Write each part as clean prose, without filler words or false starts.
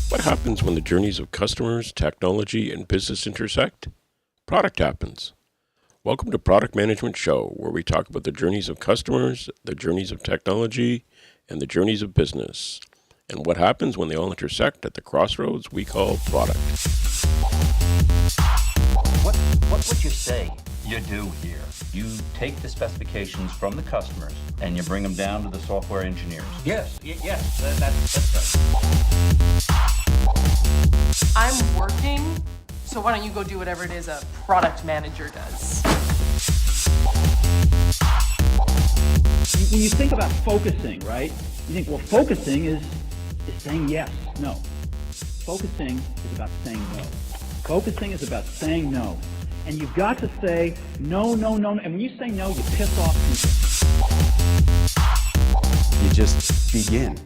What happens when the journeys of customers, technology, and business intersect? Product happens. Welcome to Product Management Show, where we talk about the journeys of customers, the journeys of technology, and the journeys of business, and what happens when they all intersect at the crossroads we call product. What would you say you do here? You take the specifications from the customers and you bring them down to the software engineers. Yes, that's right. I'm working, so why don't you go do whatever it is a product manager does? When you think about focusing, right? You think, well, focusing is saying yes, no. Focusing is about saying no. Focusing is about saying no. And you've got to say no, no, no. And when you say no, you piss off people. You just begin.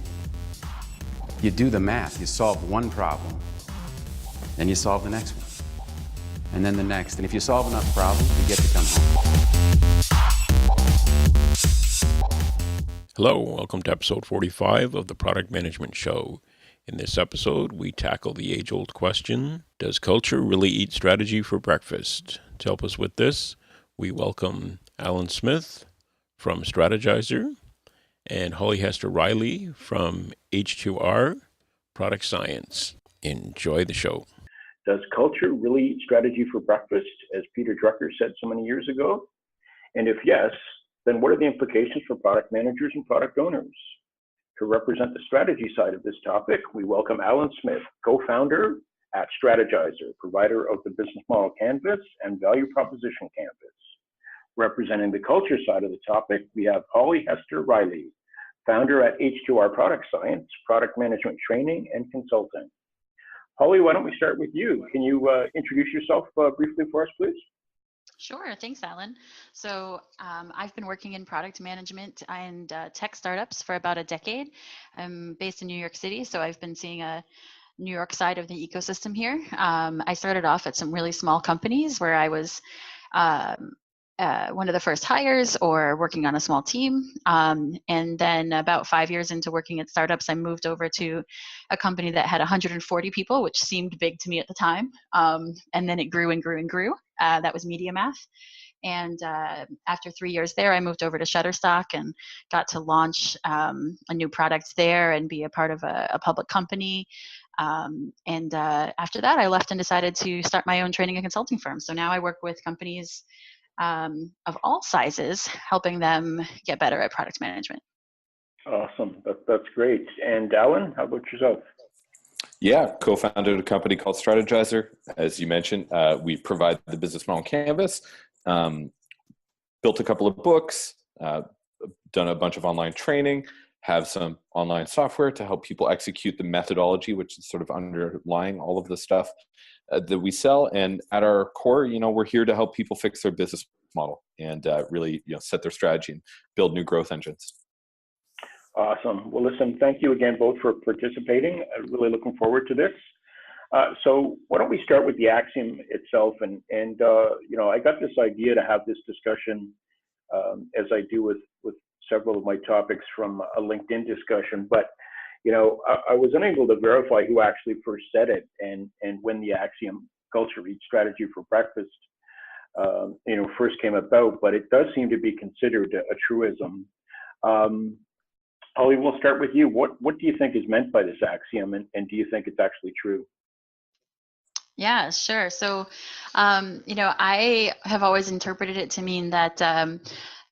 You do the math. You solve one problem. Then you solve the next one. And then the next. And if you solve enough problems, you get to come home. Hello, welcome to episode 45 of the Product Management Show. In this episode, we tackle the age-old question, does culture really eat strategy for breakfast? To help us with this, we welcome Alan Smith from Strategyzer and Holly Hester-Reilly from H2R Product Science. Enjoy the show. Does culture really eat strategy for breakfast, as Peter Drucker said so many years ago? And if yes, then what are the implications for product managers and product owners? To represent the strategy side of this topic, we welcome Alan Smith, co-founder at Strategyzer, provider of the business model canvas and value proposition canvas. Representing the culture side of the topic, we have Holly Hester-Reilly, founder at H2R Product Science, product management training and consulting. Holly, why don't we start with you? Can you introduce yourself briefly for us, please? Sure. Thanks, Alan. So I've been working in product management and tech startups for about a decade. I'm based in New York City, so I've been seeing a New York side of the ecosystem here. I started off at some really small companies where I was one of the first hires or working on a small team. And then about 5 years into working at startups, I moved over to a company that had 140 people, which seemed big to me at the time. And then it grew and grew and grew. That was MediaMath. And after 3 years there, I moved over to Shutterstock and got to launch a new product there and be a part of a public company. And after that, I left and decided to start my own training and consulting firm. So now I work with companies of all sizes, helping them get better at product management. Awesome. That's great. And Alan, how about yourself? Yeah, co-founded a company called Strategyzer. As you mentioned, we provide the business model canvas, built a couple of books, done a bunch of online training, have some online software to help people execute the methodology, which is sort of underlying all of the stuff that we sell. And at our core, we're here to help people fix their business model and really, set their strategy and build new growth engines. Awesome. Well, listen, thank you again both for participating. I'm really looking forward to this. So why don't we start with the axiom itself? And I got this idea to have this discussion as I do with several of my topics from a LinkedIn discussion, but I was unable to verify who actually first said it and when the axiom culture eats strategy for breakfast first came about, but it does seem to be considered a truism. Holly, we'll start with you. What do you think is meant by this axiom, and do you think it's actually true? Yeah, sure. So, I have always interpreted it to mean that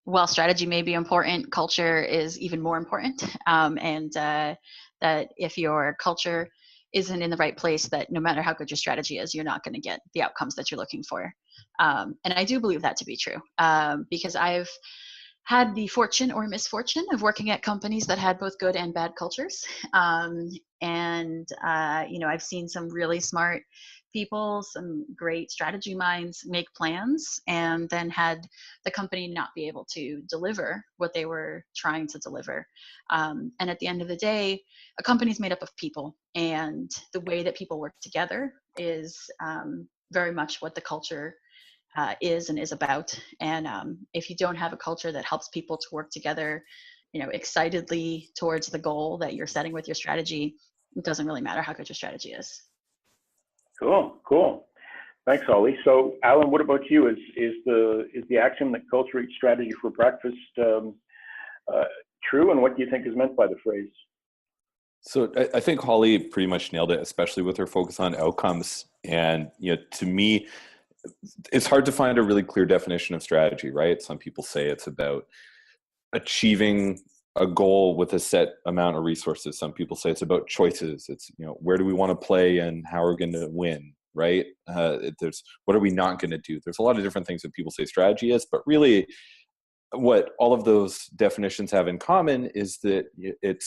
while strategy may be important, culture is even more important. And that if your culture isn't in the right place, that no matter how good your strategy is, you're not going to get the outcomes that you're looking for. And I do believe that to be true because I've had the fortune or misfortune of working at companies that had both good and bad cultures. I've seen some really smart people, some great strategy minds make plans and then had the company not be able to deliver what they were trying to deliver. And at the end of the day, a company is made up of people, and the way that people work together is very much what the culture is and is about. And if you don't have a culture that helps people to work together excitedly towards the goal that you're setting with your strategy, it doesn't really matter how good your strategy is. Cool. Thanks, Holly. So, Alan, what about you? Is the axiom that culture eats strategy for breakfast true, and what do you think is meant by the phrase? So I think Holly pretty much nailed it, especially with her focus on outcomes. And to me, it's hard to find a really clear definition of strategy, right? Some people say it's about achieving a goal with a set amount of resources. Some people say it's about choices. It's where do we want to play and how we're going to win, right? There's what are we not going to do? There's a lot of different things that people say strategy is, but really, what all of those definitions have in common is that it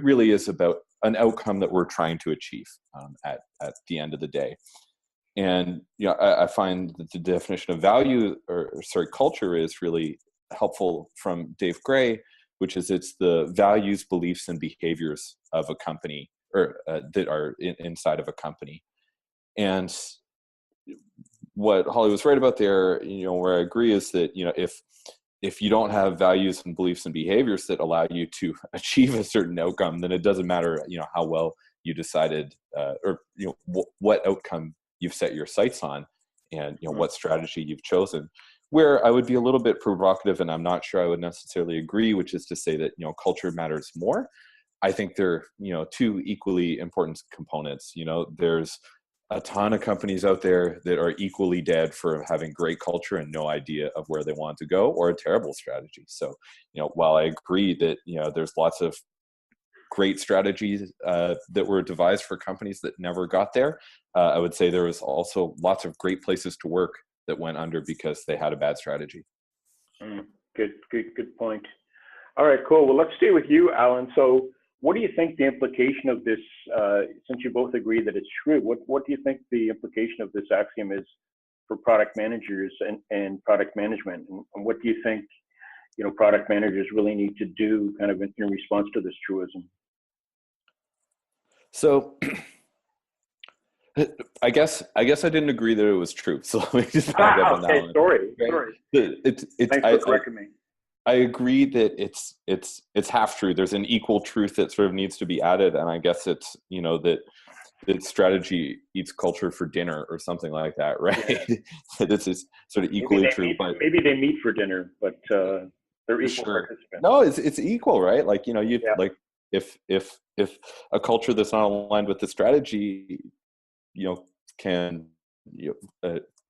really is about an outcome that we're trying to achieve at the end of the day. And I find that the definition of value culture is really helpful from Dave Gray, which is it's the values, beliefs, and behaviors of a company, or that are inside of a company. And what Holly was right about there, where I agree, is that if you don't have values and beliefs and behaviors that allow you to achieve a certain outcome, then it doesn't matter, how well you decided, or what outcome you've set your sights on, and what strategy you've chosen. Where I would be a little bit provocative, and I'm not sure I would necessarily agree, which is to say that culture matters more. I think they're two equally important components. There's a ton of companies out there that are equally dead for having great culture and no idea of where they want to go, or a terrible strategy. So, while I agree that, there's lots of great strategies that were devised for companies that never got there, I would say there was also lots of great places to work that went under because they had a bad strategy. Good point. All right, cool. Well, let's stay with you, Alan. So, what do you think the implication of this, since you both agree that it's true, what do you think the implication of this axiom is for product managers and product management? And what do you think, product managers really need to do kind of in response to this truism? So I guess I didn't agree that it was true. So let me just back up on that one. Sorry. Thanks for correcting me. I agree that it's half true. There's an equal truth that sort of needs to be added, and I guess it's that strategy eats culture for dinner or something like that, right? Yeah. This is sort of equally true. But maybe they meet for dinner, but they're equal participants. No, it's equal, right? Like like if a culture that's not aligned with the strategy, can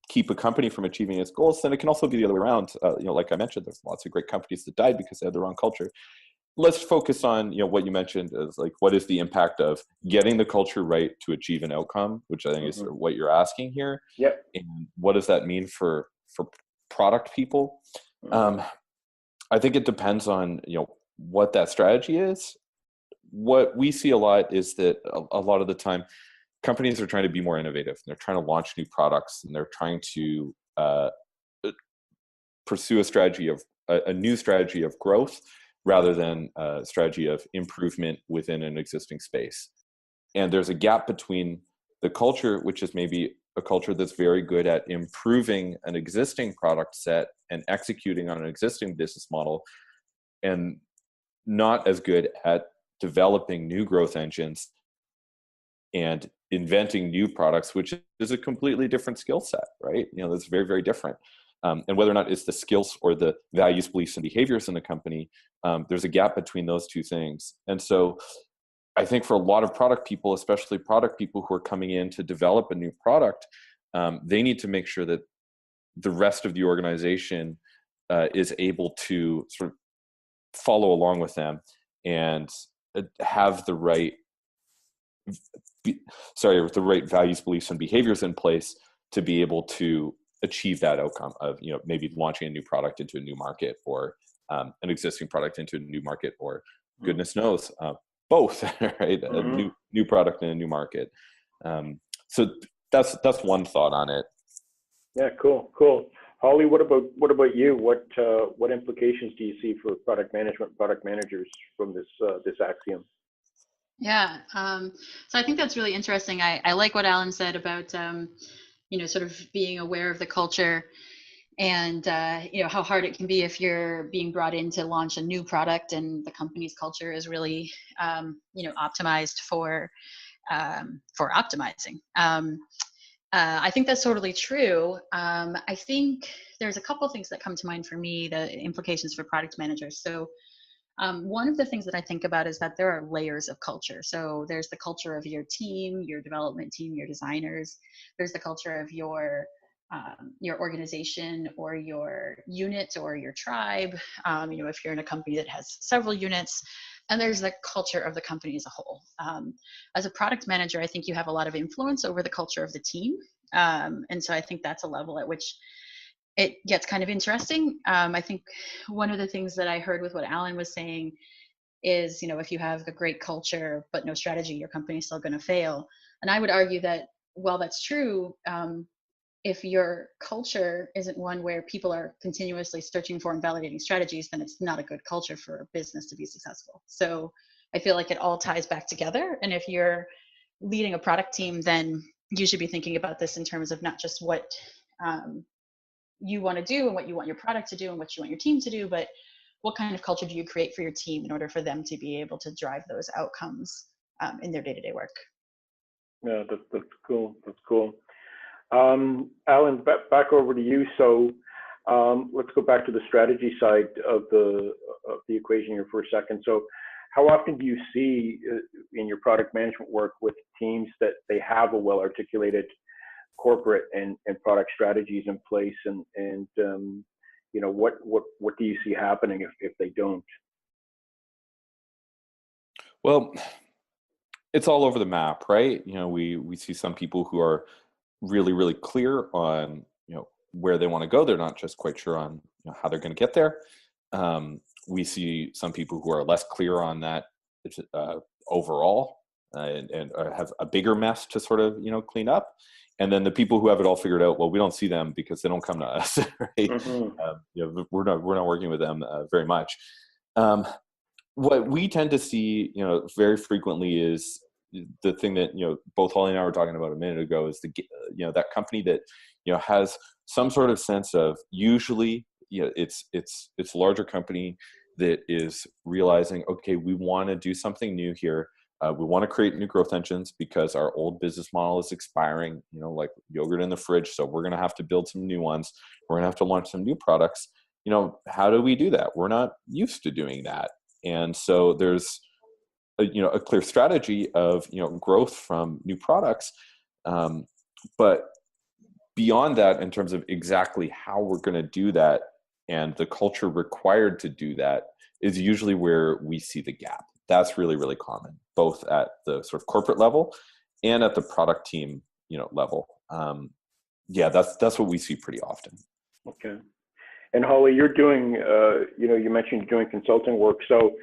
keep a company from achieving its goals, then it can also be the other way around. Like I mentioned, there's lots of great companies that died because they had the wrong culture. Let's focus on, what you mentioned is like, what is the impact of getting the culture right to achieve an outcome, which I think is what you're asking here. Yep. And what does that mean for product people? I think it depends on, what that strategy is. What we see a lot is that a lot of the time, companies are trying to be more innovative. They're trying to launch new products, and they're trying to pursue a new strategy of growth rather than a strategy of improvement within an existing space. And there's a gap between the culture, which is maybe a culture that's very good at improving an existing product set and executing on an existing business model, and not as good at developing new growth engines and inventing new products, which is a completely different skill set, right? That's very, very different. And whether or not it's the skills or the values, beliefs, and behaviors in the company, there's a gap between those two things. And so I think for a lot of product people, especially product people who are coming in to develop a new product, they need to make sure that the rest of the organization is able to sort of follow along with them and have the right values, beliefs, and behaviors in place to be able to achieve that outcome of, maybe launching a new product into a new market, or an existing product into a new market, or goodness knows, both, right? A new product in a new market. So that's one thought on it. Yeah, cool. Holly, what about you? What implications do you see for product management, product managers from this axiom? Yeah, so I think that's really interesting. I like what Alan said about, sort of being aware of the culture and how hard it can be if you're being brought in to launch a new product and the company's culture is really optimized for optimizing. I think that's totally true. I think there's a couple of things that come to mind for me, the implications for product managers. So one of the things that I think about is that there are layers of culture. So there's the culture of your team, your development team, your designers. There's the culture of your organization or your unit or your tribe. If you're in a company that has several units, and there's the culture of the company as a whole. As a product manager, I think you have a lot of influence over the culture of the team. And so I think that's a level at which it gets kind of interesting. I think one of the things that I heard with what Alan was saying is, if you have a great culture but no strategy, your company's still going to fail. And I would argue that while that's true, if your culture isn't one where people are continuously searching for and validating strategies, then it's not a good culture for a business to be successful. So I feel like it all ties back together. And if you're leading a product team, then you should be thinking about this in terms of not just what you want to do and what you want your product to do and what you want your team to do, but what kind of culture do you create for your team in order for them to be able to drive those outcomes in their day-to-day work. Yeah, that's cool. That's cool. Alan, back over to you. So let's go back to the strategy side of the equation here for a second. So how often do you see in your product management work with teams that they have a well-articulated corporate and product strategies in place, and what do you see happening if they don't? Well, it's all over the map, right? We see some people who are really, really clear on where they want to go. They're not just quite sure on how they're going to get there. We see some people who are less clear on that overall and have a bigger mess to sort of clean up. And then the people who have it all figured out, well, we don't see them because they don't come to us, right? Mm-hmm. We're not working with them very much. What we tend to see, very frequently is the thing that both Holly and I were talking about a minute ago is that company that has some sort of sense of, usually it's a larger company that is realizing, okay, we want to do something new here. We want to create new growth engines because our old business model is expiring, like yogurt in the fridge. So we're going to have to build some new ones. We're going to have to launch some new products. How do we do that? We're not used to doing that. And so there's a clear strategy of growth from new products, but beyond that, in terms of exactly how we're going to do that and the culture required to do that, is usually where we see the gap. That's really, really common, both at the sort of corporate level and at the product team level. That's what we see pretty often. Okay. And Holly, you're doing, you mentioned doing consulting work. So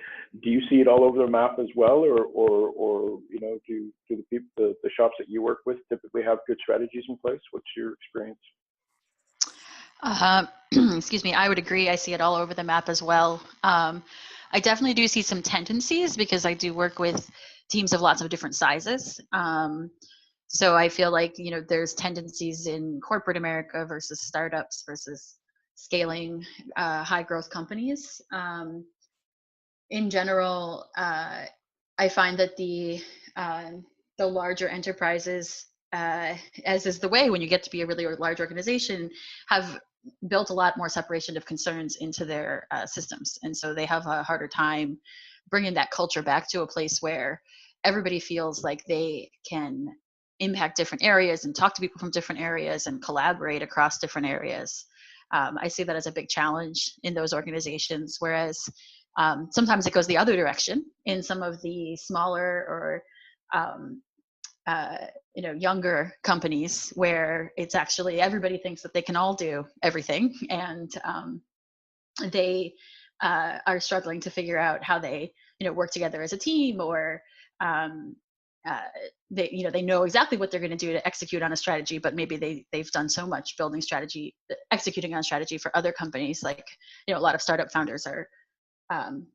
do you see it all over the map as well, or do the people, the shops that you work with typically have good strategies in place? What's your experience? Excuse me, I would agree. I see it all over the map as well. I definitely do see some tendencies because I do work with teams of lots of different sizes. So I feel like, there's tendencies in corporate America versus startups versus scaling high growth companies. In general, I find that the larger enterprises, as is the way when you get to be a really large organization, have built a lot more separation of concerns into their systems. And so they have a harder time bringing that culture back to a place where everybody feels like they can impact different areas and talk to people from different areas and collaborate across different areas. I see that as a big challenge in those organizations, whereas sometimes it goes the other direction in some of the smaller or younger companies where it's actually everybody thinks that they can all do everything, and they are struggling to figure out how they work together as a team, or they know exactly what they're going to do to execute on a strategy, but maybe they've done so much building strategy, executing on strategy for other companies. Like a lot of startup founders are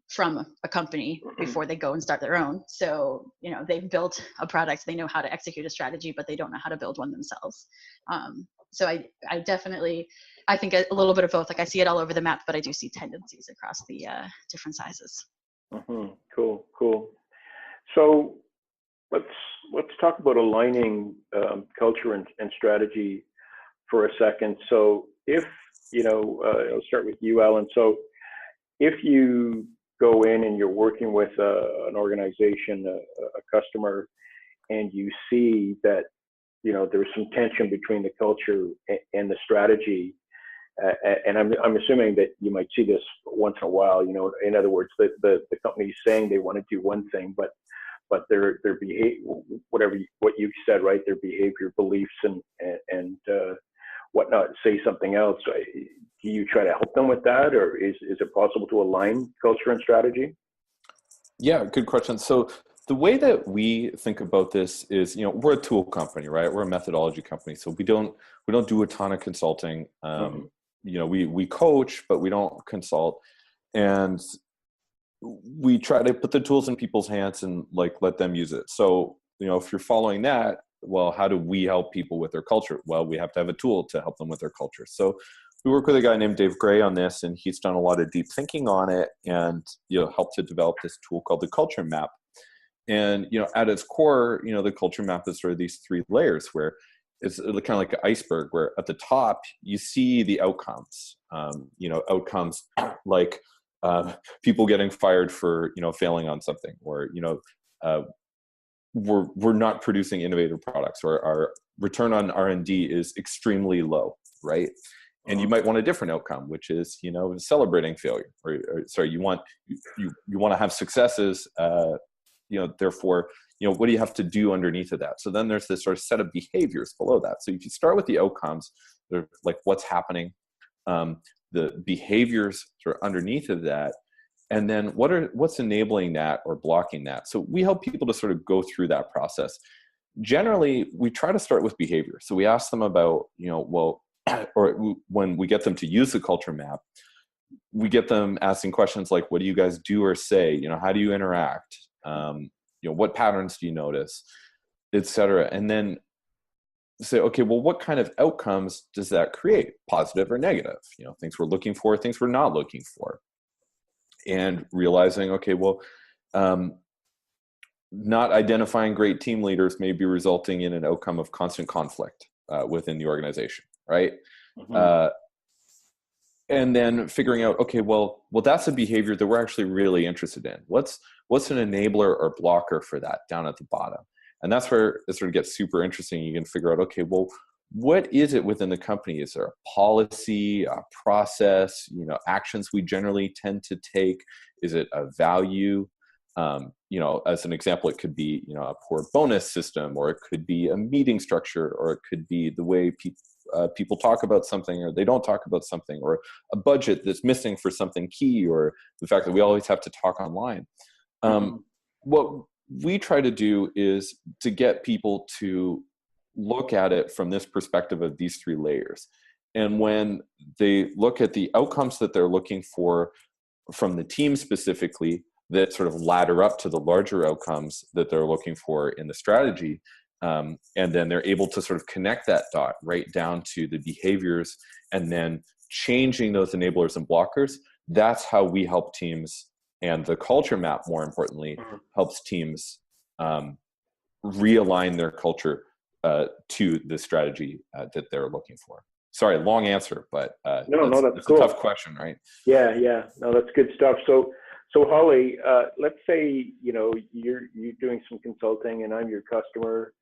from a company before they go and start their own. So, they've built a product, they know how to execute a strategy, but they don't know how to build one themselves. So I definitely, I think a little bit of both. Like, I see it all over the map, but I do see tendencies across the different sizes. Mm-hmm. Cool. So let's talk about aligning culture and strategy for a second. So if, I'll start with you, Alan. So if you go in and you're working with an organization, a customer, and you see that, there's some tension between the culture and the strategy, and I'm assuming that you might see this once in a while, in other words, the company's saying they want to do one thing, but their behavior, what you said, right, their behavior, beliefs, and whatnot, say something else. Do you try to help them with that, or is it possible to align culture and strategy? Yeah, good question. So the way that we think about this is, we're a tool company, right? We're a methodology company, so we don't do a ton of consulting. We coach, but we don't consult, and we try to put the tools in people's hands and let them use it. So if you're following that, well, how do we help people with their culture? Well, we have to have a tool to help them with their culture. So we work with a guy named Dave Gray on this, and he's done a lot of deep thinking on it, and helped to develop this tool called the culture map. And at its core, the culture map is sort of these three layers, where it's kind of like an iceberg, where at the top you see the outcomes. Outcomes like people getting fired for failing on something, or we're not producing innovative products, or our return on R&D is extremely low, right? And you might want a different outcome, which is celebrating failure, or sorry, you want to have successes. Therefore, what do you have to do underneath of that? So then there's this sort of set of behaviors below that. So if you start with the outcomes, they're like what's happening, the behaviors sort of underneath of that, and then what's enabling that or blocking that. So we help people to sort of go through that process. Generally, we try to start with behavior. So we ask them about, or when we get them to use the culture map, we get them asking questions like, what do you guys do or say? How do you interact? What patterns do you notice, et cetera? And then say, okay, well, what kind of outcomes does that create? Positive or negative? Things we're looking for, things we're not looking for. And realizing, okay, well, not identifying great team leaders may be resulting in an outcome of constant conflict within the organization, right? Mm-hmm. And then figuring out, okay, well, that's a behavior that we're actually really interested in. What's an enabler or blocker for that down at the bottom? And that's where it sort of gets super interesting. You can figure out, okay, well, what is it within the company? Is there a policy, a process, actions we generally tend to take? Is it a value? As an example, it could be, a poor bonus system, or it could be a meeting structure, or it could be the way people talk about something, or they don't talk about something, or a budget that's missing for something key, or the fact that we always have to talk online. What we try to do is to get people to look at it from this perspective of these three layers. And when they look at the outcomes that they're looking for from the team specifically, that sort of ladder up to the larger outcomes that they're looking for in the strategy, and then they're able to sort of connect that dot right down to the behaviors, and then changing those enablers and blockers. That's how we help teams, and the culture map, more importantly, helps teams realign their culture to the strategy that they're looking for. Sorry, long answer, but that's cool. A tough question, right? Yeah. No, that's good stuff. So Holly, let's say you're doing some consulting, and I'm your customer.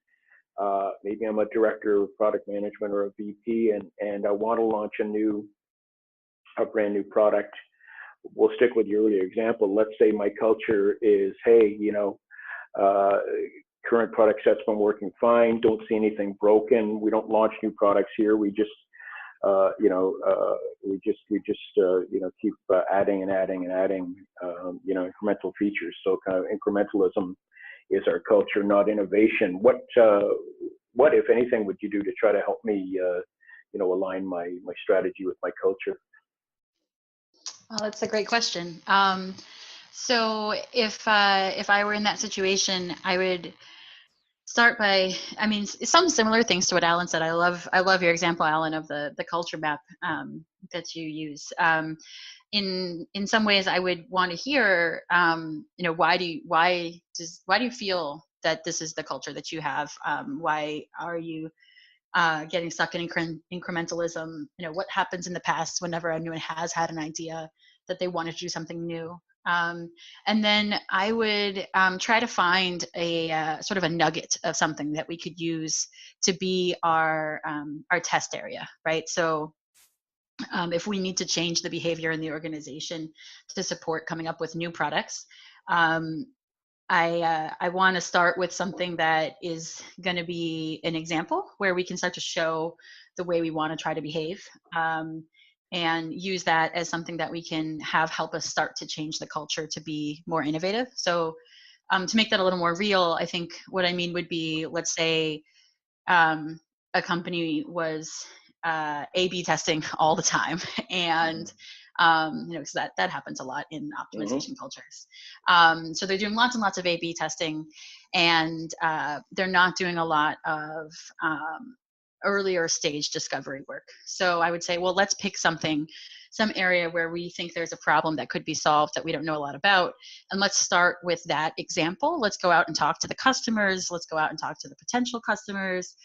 Maybe I'm a director of product management or a VP, and I want to launch a brand new product. We'll stick with your earlier example. Let's say my culture is, hey, current product set's been working fine. Don't see anything broken. We don't launch new products here. We just keep adding and adding and adding, incremental features. So kind of incrementalism is our culture, not innovation. What if anything would you do to try to help me, align my strategy with my culture? Well, that's a great question. So if I were in that situation, I would start by, I mean, some similar things to what Alan said. I love your example, Alan, of the culture map that you use. In some ways, I would want to hear, why do you feel that this is the culture that you have? Why are you getting stuck in incrementalism? What happens in the past whenever anyone has had an idea that they wanted to do something new? And then I would try to find a sort of a nugget of something that we could use to be our test area, right? So if we need to change the behavior in the organization to support coming up with new products, I want to start with something that is going to be an example where we can start to show the way we want to try to behave, and use that as something that we can have help us start to change the culture to be more innovative. So to make that a little more real, I think what I mean would be, let's say a company was A/B testing all the time, and because that happens a lot in optimization cultures. So they're doing lots and lots of A/B testing, and they're not doing a lot of earlier stage discovery work. So I would say, well, let's pick some area where we think there's a problem that could be solved that we don't know a lot about. And let's start with that example. Let's go out and talk to the customers. Let's go out and talk to the potential customers.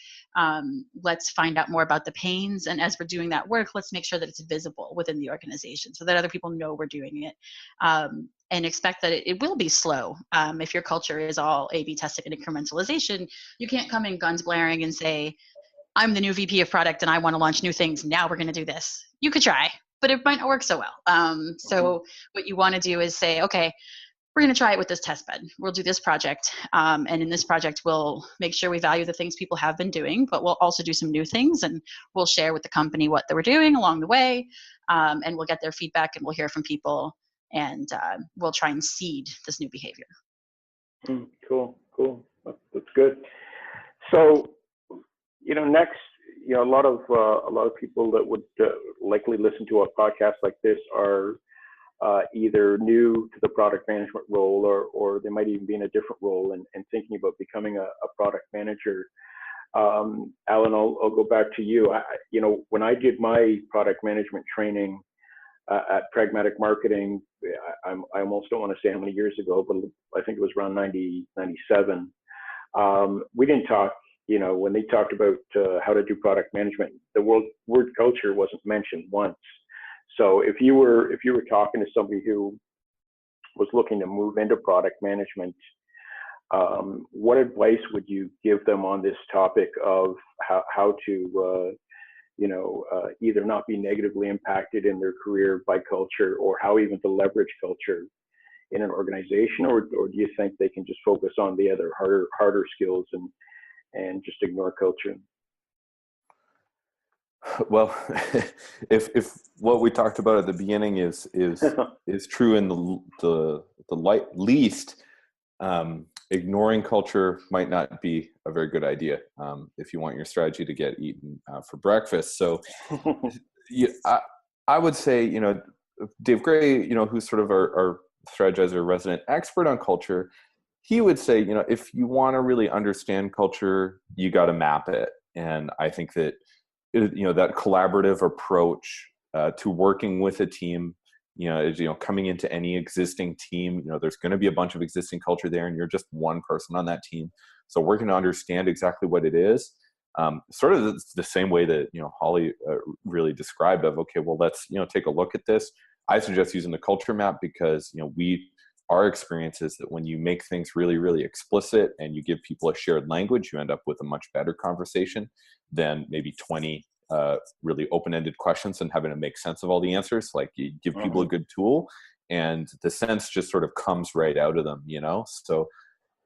Let's find out more about the pains. And as we're doing that work, let's make sure that it's visible within the organization so that other people know we're doing it. And expect that it will be slow. If your culture is all A/B testing and incrementalization, you can't come in guns blaring and say, I'm the new VP of product and I want to launch new things. Now we're going to do this. You could try, but it might not work so well. So what you want to do is say, okay, we're going to try it with this test bed. We'll do this project. And in this project, we'll make sure we value the things people have been doing, but we'll also do some new things, and we'll share with the company what they were doing along the way. And we'll get their feedback, and we'll hear from people, and we'll try and seed this new behavior. Cool. That's good. So, next, a lot of people that would likely listen to a podcast like this are either new to the product management role, or they might even be in a different role and thinking about becoming a product manager. Alan, I'll go back to you. When I did my product management training at Pragmatic Marketing, I almost don't want to say how many years ago, but I think it was around 97. We didn't talk. When they talked about how to do product management, the word culture wasn't mentioned once. So if you were talking to somebody who was looking to move into product management, what advice would you give them on this topic of how to either not be negatively impacted in their career by culture, or how even to leverage culture in an organization, or do you think they can just focus on the other harder skills and just ignore culture? Well, if what we talked about at the beginning is true in the least, ignoring culture might not be a very good idea if you want your strategy to get eaten for breakfast. So, I would say, Dave Gray, who's sort of our Strategyzer resident expert on culture, he would say, if you want to really understand culture, you got to map it. And I think that, that collaborative approach to working with a team, is, coming into any existing team, there's going to be a bunch of existing culture there, and you're just one person on that team. So working to understand exactly what it is, sort of the same way that, Holly really described of, okay, well, let's, take a look at this. I suggest using the culture map because, our experience is that when you make things really, really explicit and you give people a shared language, you end up with a much better conversation than maybe 20 really open-ended questions and having to make sense of all the answers. Like, you give people a good tool and the sense just sort of comes right out of them, So,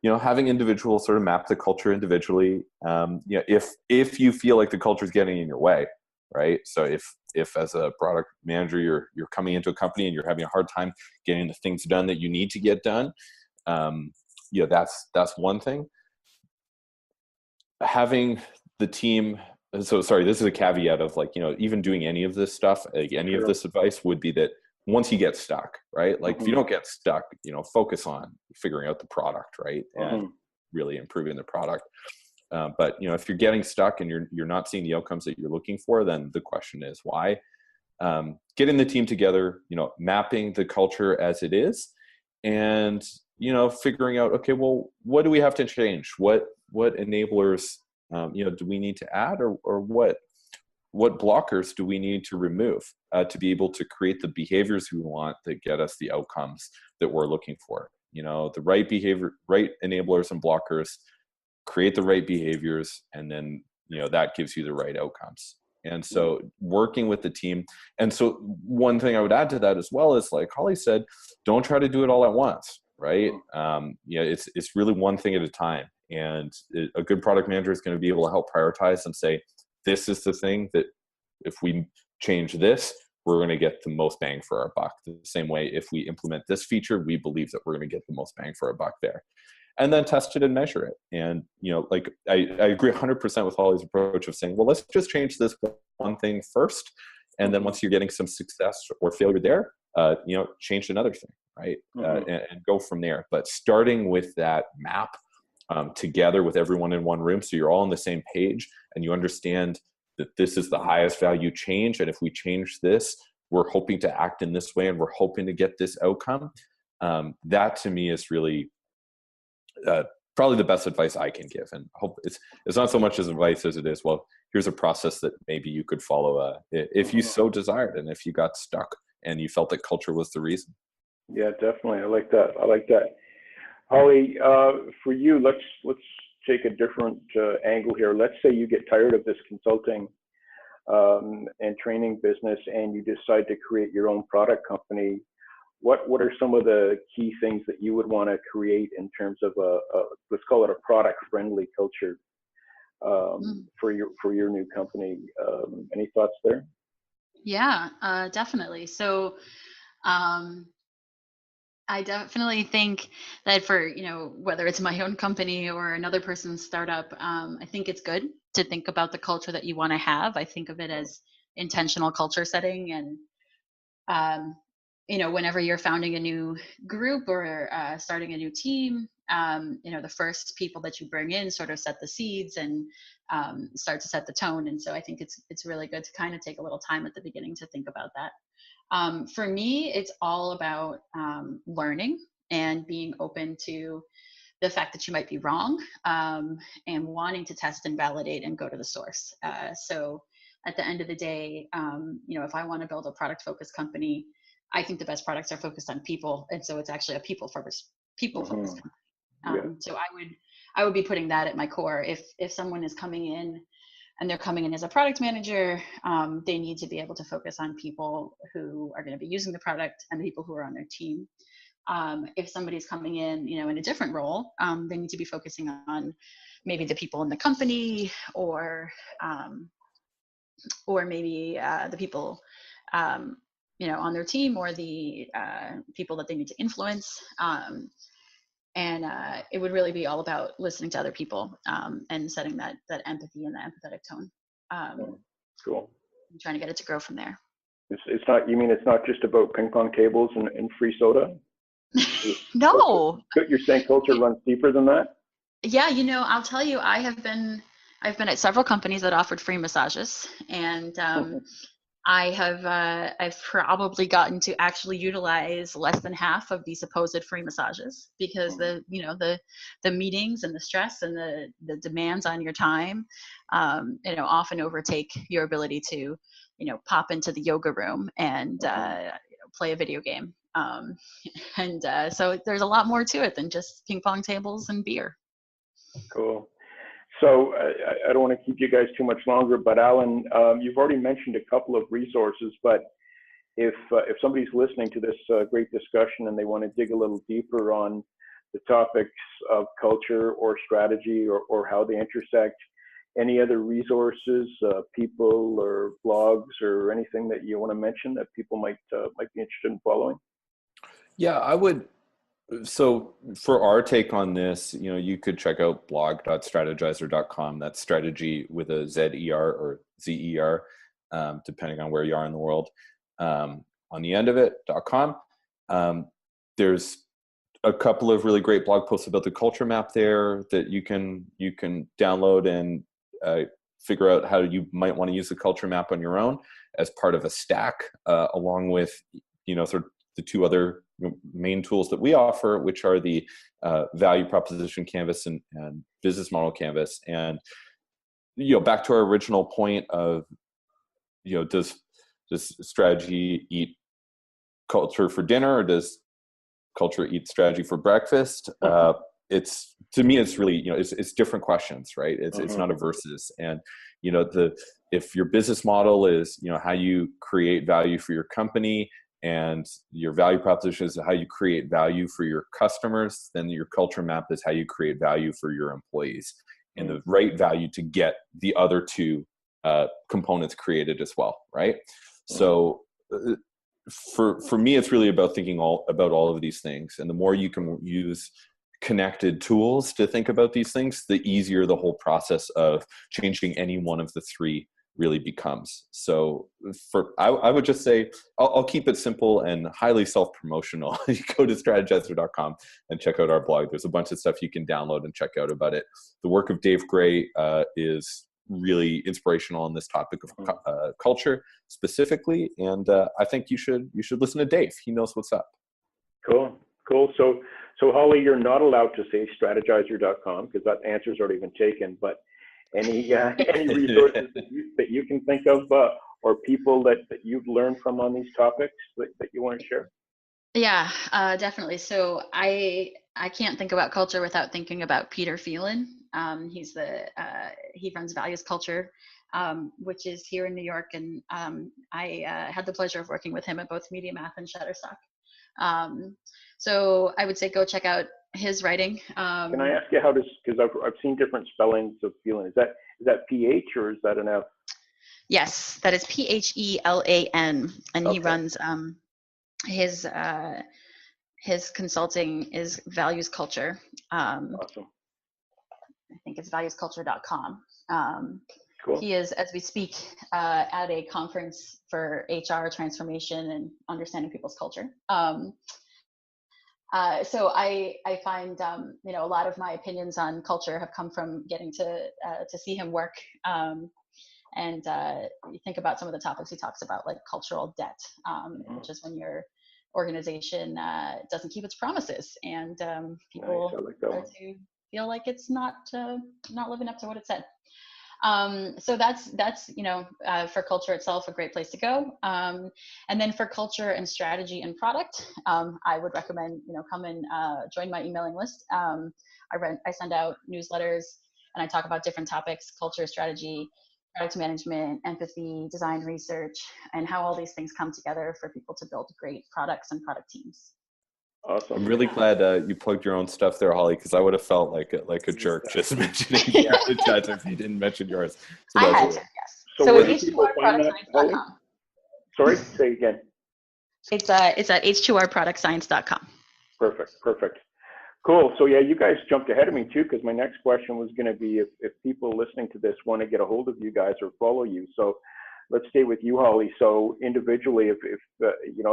having individuals sort of map the culture individually, if you feel like the culture is getting in your way, right? So if as a product manager, you're coming into a company and you're having a hard time getting the things done that you need to get done, that's one thing. Having the team, so sorry, this is a caveat of even doing any of this stuff, like any of this advice would be that once you get stuck, right? Like if you Mhm. don't get stuck, focus on figuring out the product, right? And Mhm. really improving the product. But if you're getting stuck and you're not seeing the outcomes that you're looking for, then the question is why. Getting the team together, mapping the culture as it is, and figuring out, okay, well, what do we have to change? What enablers do we need to add, or what blockers do we need to remove to be able to create the behaviors we want that get us the outcomes that we're looking for? The right behavior, right enablers and blockers, create the right behaviors, and then that gives you the right outcomes. And so working with the team. And so one thing I would add to that as well is, like Holly said, don't try to do it all at once, right? It's really one thing at a time. And a good product manager is going to be able to help prioritize and say, this is the thing that if we change this, we're going to get the most bang for our buck. The same way, if we implement this feature, we believe that we're going to get the most bang for our buck there. And then test it and measure it. And, like I agree 100% with Holly's approach of saying, well, let's just change this one thing first. And then once you're getting some success or failure there, change another thing, right? And go from there. But starting with that map together with everyone in one room, so you're all on the same page and you understand that this is the highest value change. And if we change this, we're hoping to act in this way and we're hoping to get this outcome. That to me is really probably the best advice I can give. And hope it's not so much as advice as it is, well, here's a process that maybe you could follow if you so desired, and if you got stuck and you felt that culture was the reason. Yeah, definitely. I like that. Holly, for you, let's take a different angle here. Let's say you get tired of this consulting and training business and you decide to create your own product company. What are some of the key things that you would want to create in terms of let's call it a product-friendly culture for your new company? Any thoughts there? Yeah, definitely. So I definitely think that for, whether it's my own company or another person's startup, I think it's good to think about the culture that you want to have. I think of it as intentional culture setting. And whenever you're founding a new group or starting a new team, the first people that you bring in sort of set the seeds and start to set the tone. And so I think it's really good to kind of take a little time at the beginning to think about that. For me, it's all about learning and being open to the fact that you might be wrong, and wanting to test and validate and go to the source. So at the end of the day, if I want to build a product-focused company, I think the best products are focused on people, and so it's actually a people-focused company. So I would be putting that at my core. If someone is coming in and they're coming in as a product manager, they need to be able to focus on people who are going to be using the product and the people who are on their team. If somebody's coming in, in a different role, they need to be focusing on maybe the people in the company, or maybe the people on their team, or the people that they need to influence. And it would really be all about listening to other people, and setting that empathy and the empathetic tone. Cool. And trying to get it to grow from there. It's not. You mean it's not just about ping pong tables and free soda? No. You're saying culture runs deeper than that? Yeah, I'll tell you, I've been at several companies that offered free massages, and I've probably gotten to actually utilize less than half of the supposed free massages, because the meetings and the stress and the demands on your time, often overtake your ability to, pop into the yoga room and play a video game. So there's a lot more to it than just ping pong tables and beer. Cool. So I don't want to keep you guys too much longer, but Alan, you've already mentioned a couple of resources, but if somebody's listening to this great discussion and they want to dig a little deeper on the topics of culture or strategy or how they intersect, any other resources, people or blogs or anything that you want to mention that people might be interested in following? Yeah, I would. So for our take on this, you could check out blog.strategyzer.com. That's strategy with a Z-E-R or Z-E-R, depending on where you are in the world. on the end of it.com. There's a couple of really great blog posts about the culture map there that you can download and figure out how you might want to use the culture map on your own as part of a stack, along with, sort of the two other main tools that we offer, which are the value proposition canvas and business model canvas. And, back to our original point of, does strategy eat culture for dinner, or does culture eat strategy for breakfast? It's, to me, it's really, it's different questions, right? It's not a versus. And, if your business model is, how you create value for your company, and your value proposition is how you create value for your customers, then your culture map is how you create value for your employees, and the right value to get the other two components created as well, right? So for me, it's really about thinking about all of these things. And the more you can use connected tools to think about these things, the easier the whole process of changing any one of the three really becomes. So I would just say, I'll keep it simple and highly self-promotional. You go to Strategyzer.com and check out our blog. There's a bunch of stuff you can download and check out about it. The work of Dave Gray is really inspirational on this topic of culture specifically. And I think you should listen to Dave. He knows what's up. Cool. So Holly, you're not allowed to say Strategyzer.com because that answer's already been taken, but any resources that you can think of, or people that you've learned from on these topics that you want to share? Yeah, definitely. So I can't think about culture without thinking about Peter Phelan. He runs Values Culture, which is here in New York, and I had the pleasure of working with him at both Media Math and Shutterstock. So I would say go check out his writing. Can I ask you because I've seen different spellings of Phelan. Is that PH or is that an F? Yes, that is Phelan, and Okay. he runs his consulting is Values Culture. Awesome. I think it's valuesculture.com. Cool. He is, as we speak, at a conference for HR transformation and understanding people's culture. So I find, a lot of my opinions on culture have come from getting to see him work. And you think about some of the topics he talks about, like cultural debt, which is when your organization doesn't keep its promises, and people start to feel like it's not living up to what it said. So that's for culture itself, a great place to go. And then for culture and strategy and product, I would recommend, come and join my emailing list. I send out newsletters and I talk about different topics: culture, strategy, product management, empathy, design research, and how all these things come together for people to build great products and product teams. Awesome. I'm really glad you plugged your own stuff there, Holly, because I would have felt like a jerk just mentioning Strategyzer if you didn't mention yours. So I had to, yes. So it's H2RProductScience.com. Sorry, say again. It's at H2RProductScience.com. Perfect. Cool. So yeah, you guys jumped ahead of me too, because my next question was going to be if people listening to this want to get a hold of you guys or follow you. So let's stay with you, Holly. So individually, if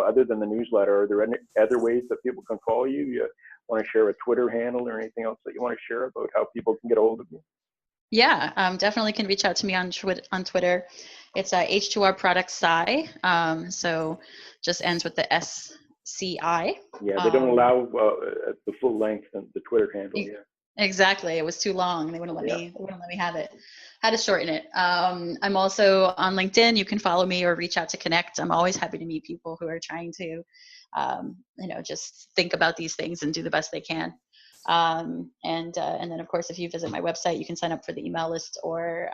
other than the newsletter, are there any other ways that people can follow you? You want to share a Twitter handle or anything else that you want to share about how people can get a hold of you? Yeah, definitely can reach out to me on Twitter. It's H2R Product Sci. So just ends with the SCI. Yeah, they don't allow the full length and the Twitter handle. Yeah. Exactly. It was too long. They wouldn't let me. They wouldn't let me have it. Had to shorten it. I'm also on LinkedIn. You can follow me or reach out to connect. I'm always happy to meet people who are trying to, just think about these things and do the best they can. And then of course, if you visit my website, you can sign up for the email list or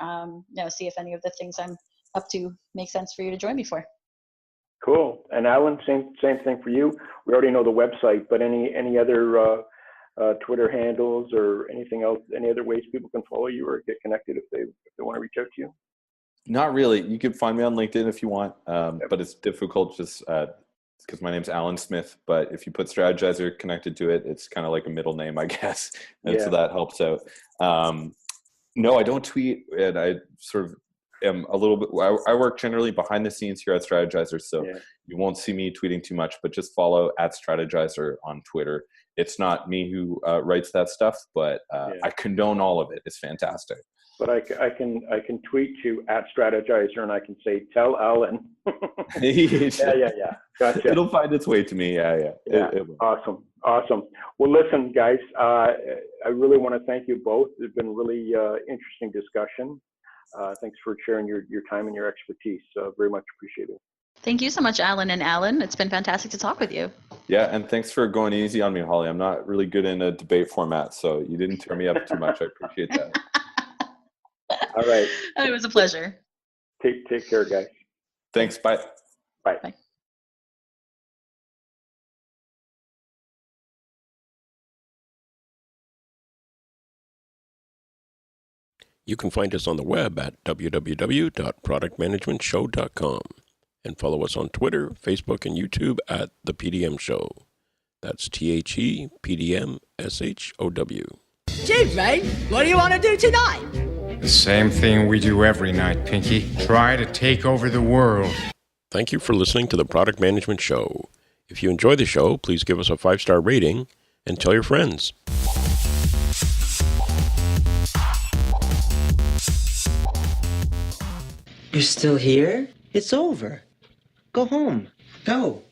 see if any of the things I'm up to make sense for you to join me for. Cool. And Alan, same thing for you. We already know the website, but any other Twitter handles or anything else, any other ways people can follow you or get connected if they want to reach out to you? Not really. You can find me on LinkedIn if you want, but it's difficult just because my name's Alan Smith. But if you put Strategyzer connected to it, it's kind of like a middle name, I guess. And so that helps out. No, I don't tweet, and I sort of am a little bit, I work generally behind the scenes here at Strategyzer, so Yeah. you won't see me tweeting too much, but just follow @Strategyzer on Twitter. It's not me who writes that stuff, but I condone all of it. It's fantastic. But I can tweet to @Strategyzer and I can say, tell Alan. Yeah. Gotcha. It'll find its way to me. Yeah. It will. Awesome. Well, listen, guys, I really want to thank you both. It's been a really interesting discussion. Thanks for sharing your time and your expertise. Very much appreciated. Thank you so much, Alan and Alan. It's been fantastic to talk with you. Yeah, and thanks for going easy on me, Holly. I'm not really good in a debate format, so you didn't tear me up too much. I appreciate that. All right. It was a pleasure. Take care, guys. Thanks. Bye. Bye. Bye. You can find us on the web at www.productmanagementshow.com and follow us on Twitter, Facebook, and YouTube at The PDM Show. That's THEPDMSHOW. Gee, Ray, what do you want to do tonight? The same thing we do every night, Pinky. Try to take over the world. Thank you for listening to the Product Management Show. If you enjoy the show, please give us a 5-star rating and tell your friends. You're still here? It's over. Go home. Go.